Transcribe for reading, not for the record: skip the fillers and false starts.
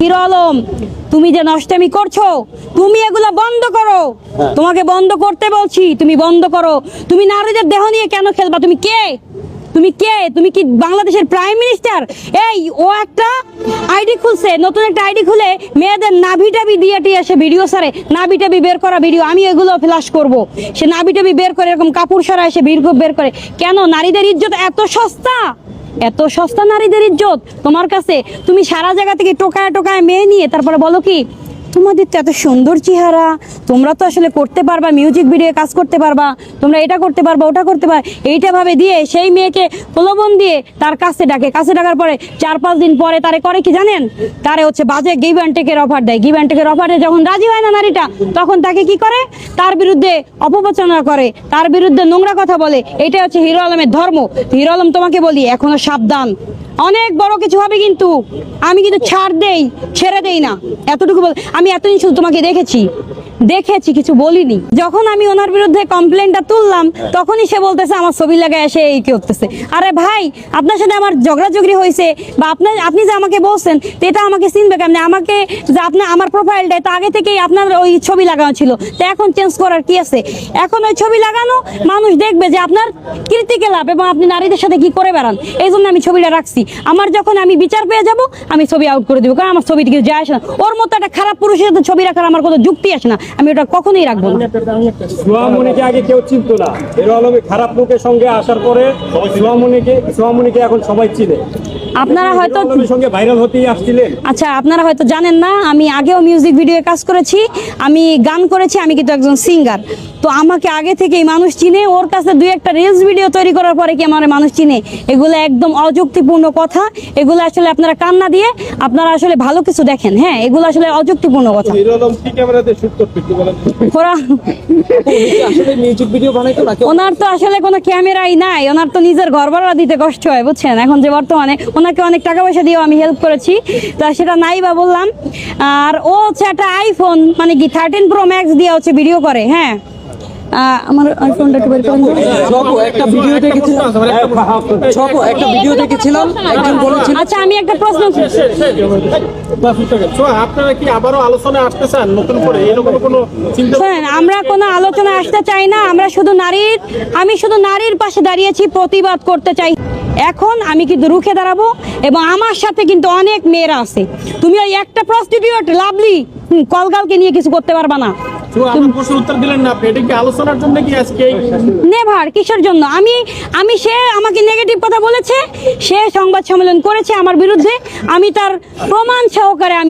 Hero Alam, তুমি যে নষ্টামি করছো, তুমি এগুলা বন্ধ করো। তোমাকে বন্ধ করতে বলছি, তুমি বন্ধ করো। তুমি নারীদের দেহ নিয়ে কেন খেলবা? তুমি কে? তুমি কে? তুমি কি বাংলাদেশের প্রাইম মিনিস্টার? এই ও একটা আইডি খুলছে, নতুন একটা আইডি খুলে মেয়েদের নাভি-টাভি দিয়ে টিয়ে সে ভিডিও সারে, নাভি-টাভি বের করা ভিডিও। আমি এগুলো ফ্ল্যাশ করব। সে নাভি-টাভি বের করে এরকম কাপড় সরায়, সে ভিডিও বের করে। কেন? নারীদের ইজ্জত এত সস্তা? এত সস্তা নারীদের ইজ্জত তোমার কাছে? তুমি সারা জায়গা থেকে টোকায় টোকায় মেয়ে নিয়ে তারপরে বলো কি তোমাদের তো এত সুন্দর চেহারা, তোমরা তো আসলে করতে পারবা, মিউজিক ভিডিও কাজ করতে পারবা, তোমরা এটা করতে পারবা, ওটা করতে পারবা, এইটা ভাবে দিয়ে সেই মেয়েকে প্রলোভন দিয়ে তার কাছে ডাকে। কাছে ডাকার পরে 4-5 দিন পরে তারে করে কি জানেন? তারে হচ্ছে বাজে গিভ অ্যান্ড টেকের অফার দেয়। গিভ অ্যান্ড টেকের অফারে যখন রাজি হয় না নারীটা, তখন তাকে কি করে? তার বিরুদ্ধে অপপ্রচারণা করে, তার বিরুদ্ধে নোংরা কথা বলে। এটা হচ্ছে হিরো আলমের ধর্ম। হিরো আলম, তোমাকে বলি এখনো সাবধান, অনেক বড় কিছু হবে কিন্তু। আমি কিন্তু ছেড়ে দেই না, এতটুকু বল। আমি এতদিন শুধু তোমাকে দেখেছি, কিছু বলিনি। যখন আমি ওনার বিরুদ্ধে কমপ্লেনটা তুললাম, তখনই সে বলতেছে আমার ছবি লাগায় এসে এই কি করতেছে। আরে ভাই, আপনার সাথে আমার ঝগড়াঝগড়ি হয়েছে, বা আপনি যে আমাকে বলছেন এটা আমাকে চিনবে কেমনে? আমাকে যে আমার প্রোফাইলটা তো আগে থেকেই আপনার ওই ছবি লাগানো ছিল, তো এখন চেঞ্জ করার কি আছে? এখন ওই ছবি লাগানো মানুষ দেখবে যে আপনার কীর্তিকে লাভ, এবং আপনি নারীদের সাথে কি করে বেড়ান। এই জন্য আমি ছবিটা রাখছি। আমার যখন আমি বিচার পেয়ে যাব, আমি ছবি আউট করে দিব, কারণ আমার ছবিটি কিছু যায় আসে না। ওর মতো একটা খারাপ পুরুষের সাথে ছবি রাখার আমার কোনো যুক্তি আসে না, আমি ওটা কখনোই রাখবো না। সোহামণিকে আগে কেউ চিনতো না, হিরো আলমের খারাপ লোকের সঙ্গে আসার পরে সোহামণিকে এখন সবাই চিনে। আপনারা হয়তো সঙ্গে ভাইরাল হতেই আসছিলেন। আচ্ছা, আপনারা হয়তো জানেন না, আমি আগেও মিউজিক ভিডিও কাজ করেছি, আমি গান করেছি, আমি কিন্তু একজন সিঙ্গার। তো আমাকে আগে থেকেই মানুষ চিনে। ওর কাছে 2-1টা রিলস ভিডিও তৈরি করার পরে কি আমার মানুষ চিনে? এগুলো একদম অযুক্তিপূর্ণ কথা। এগুলো আসলে আপনারা কান্না দিয়ে আপনারা আসলে ভালো কিছু দেখেন। হ্যাঁ, এগুলো আসলে অযুক্তিপূর্ণ কথা। ওনার তো আসলে কোনো ক্যামেরাই নাই, ওনার তো নিজের ঘর ভাড়া দিতে কষ্ট হয়, বুঝছেন? এখন যে বর্তমানে ওনাকে অনেক টাকা পয়সা দিয়েও আমি হেল্প করেছি, তা সেটা নাই বা বললাম। আর ও হচ্ছে একটা আইফোন মানে কি 13 Pro Max দিয়ে হচ্ছে ভিডিও করে। হ্যাঁ, আমার আইফোনটা একটু বের করেন। একটা ভিডিও দেখেছিলাম, একজন বলেছিল। আচ্ছা, আমি একটা প্রশ্ন, আপনারা কি আবারও আলোচনায় আসতে চান নতুন করে? এরকম কোনো চিন্তা? শোনেন, আমরা কোনো আলোচনা আসতে চাই না। আমি শুধু নারীর পাশে দাঁড়িয়েছি, প্রতিবাদ করতে চাই। এখন আমি কিন্তু রুখে দাঁড়াবো, এবং আমার সাথে কিন্তু অনেক মেয়েরা আছে। তুমি ওই একটা প্রস্টিটিউট লাভলি কলগালকে নিয়ে কিছু করতে পারবা না। উত্তর দিলেন না, এটা কি আলোচনার জন্য কি আজকে? নেভার, কিসের জন্য? সে আমাকে নেগেটিভ কথা বলেছে, সে সংবাদ সম্মেলন করেছে আমার বিরুদ্ধে, আমি তার প্রমাণ সহকারে